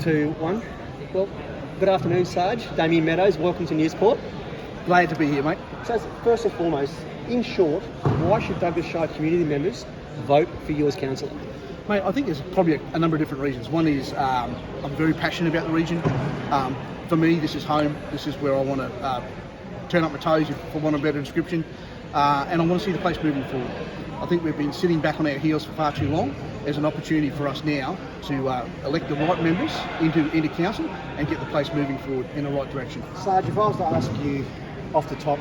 2, 1. Well, good afternoon, Sarge. Damian Meadows, welcome to Newsport. Glad to be here, mate. So, first and foremost, in short, why should Douglas Shire community members vote for you as councillor? Mate, I think there's probably a number of different reasons. One is I'm very passionate about the region. For me, this is home. This is where I want to turn up my toes, for want of a better description. And I want to see the place moving forward. I think we've been sitting back on our heels for far too long. There's an opportunity for us now to elect the right members into council and get the place moving forward in the right direction. Sarge, if I was to ask you off the top,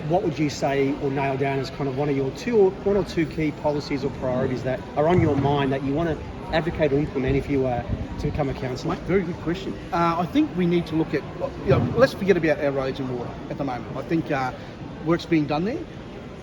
what would you say or nail down as kind of one or two key policies or priorities that are on your mind that you want to advocate or implement if you were to become a councillor? Mate, very good question. I think we need to look at, let's forget about our roads and water at the moment. I think work's being done there.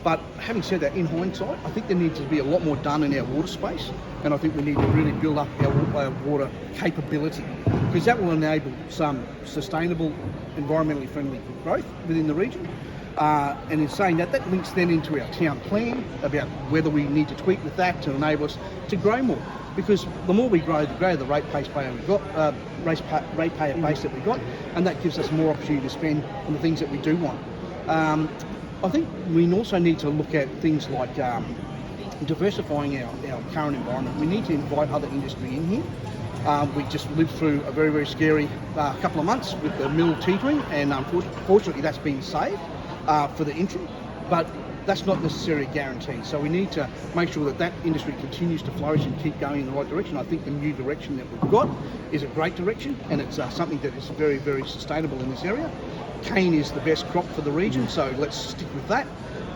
But having said that, in hindsight, I think there needs to be a lot more done in our water space, and I think we need to really build up our water capability, because that will enable some sustainable, environmentally friendly growth within the region. And in saying that, that links then into our town plan about whether we need to tweak with that to enable us to grow more. Because the more we grow, the greater the ratepayer we've got, ratepayer base that we've got, and that gives us more opportunity to spend on the things that we do want. I think we also need to look at things like diversifying our current environment. We need to invite other industry in here. We just lived through a very, very scary couple of months with the mill teetering, and unfortunately that's been saved for the interim, but that's not necessarily a guarantee. So we need to make sure that industry continues to flourish and keep going in the right direction. I think the new direction that we've got is a great direction, and it's something that is very, very sustainable in this area. Cane is the best crop for the region, so let's stick with that.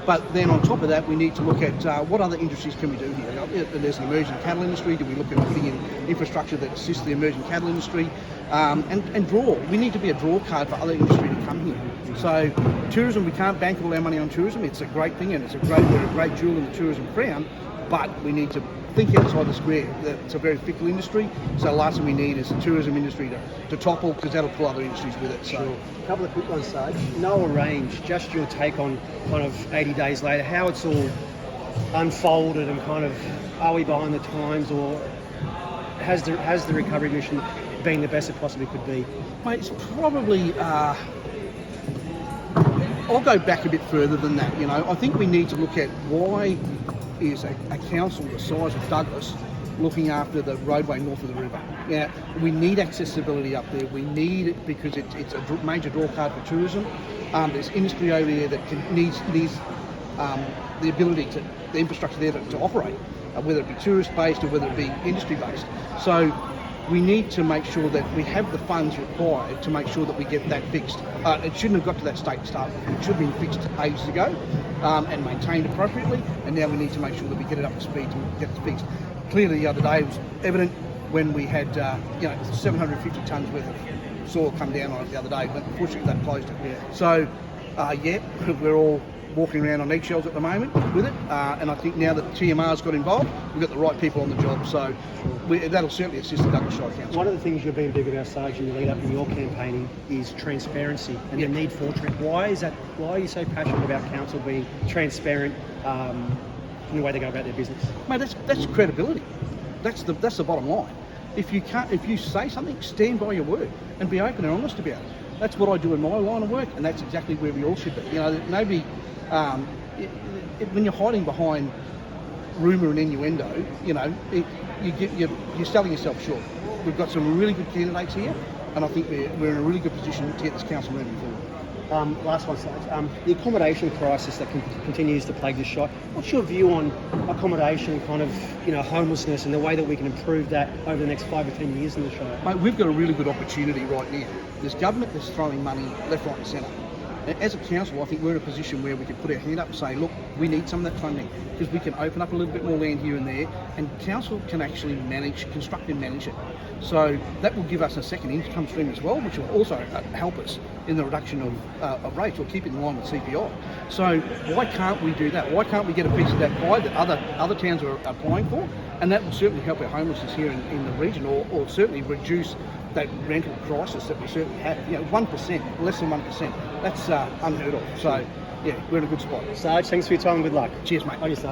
But then on top of that, we need to look at what other industries can we do here. There's an emerging cattle industry. Do we look at putting in infrastructure that assists the emerging cattle industry? And draw. We need to be a draw card for other industry to come here. So tourism, we can't bank all our money on tourism. It's a great thing, and we're a great jewel in the tourism crown, but we need to think outside the square. It's a very fickle industry, so the last thing we need is the tourism industry to topple, because that'll pull other industries with it. So. Sure. A couple of quick ones, Sarge. Noah Range, just your take on kind of 80 days later, how it's all unfolded, and kind of, are we behind the times, or has the recovery mission been the best it possibly could be? Mate, it's probably, I'll go back a bit further than that. I think we need to look at why is a council the size of Douglas looking after the roadway north of the river. Yeah, we need accessibility up there. We need it because it's a major draw card for tourism. There's industry over there that needs the ability the infrastructure there to operate, whether it be tourist-based or whether it be industry-based. So we need to make sure that we have the funds required to make sure that we get that fixed. It shouldn't have got to that state to start with. It should have been fixed ages ago and maintained appropriately, and now we need to make sure that we get it up to speed to get it fixed. Clearly the other day it was evident when we had 750 tonnes worth of soil come down on it the other day, but unfortunately they closed it. Yeah. So we're all walking around on eggshells at the moment with it, and I think now that TMR's got involved, we've got the right people on the job, so that'll certainly assist the Douglas Shire Council. One of the things you've been big about, Sarge, in the lead up in your campaigning is transparency and the need for Why are you so passionate about council being transparent in the way they go about their business? Mate, that's credibility. That's the bottom line. If you say something, stand by your word and be open and honest about it. That's what I do in my line of work, and that's exactly where we all should be. Nobody. When you're hiding behind rumour and innuendo, you're selling yourself short. We've got some really good candidates here, and I think we're in a really good position to get this council moving forward. Last one, Sarge. The accommodation crisis that continues to plague this shire. What's your view on accommodation, kind of, homelessness, and the way that we can improve that over the next 5 or 10 years in the shire? Mate, we've got a really good opportunity right now. There's government that's throwing money left, right and centre. As a council, I think we're in a position where we can put our hand up and say, look, we need some of that funding, because we can open up a little bit more land here and there, and council can actually construct and manage it. So that will give us a second income stream as well, which will also help us in the reduction of rates, or keep it in line with CPI. So why can't we do that? Why can't we get a piece of that pie that other towns are applying for? And that will certainly help our homelessness here in the region, or certainly reduce that rental crisis that we certainly have. 1%, less than 1%, that's unheard of. So, yeah, we're in a good spot. Sarge, thanks for your time and good luck. Cheers, mate. On your side.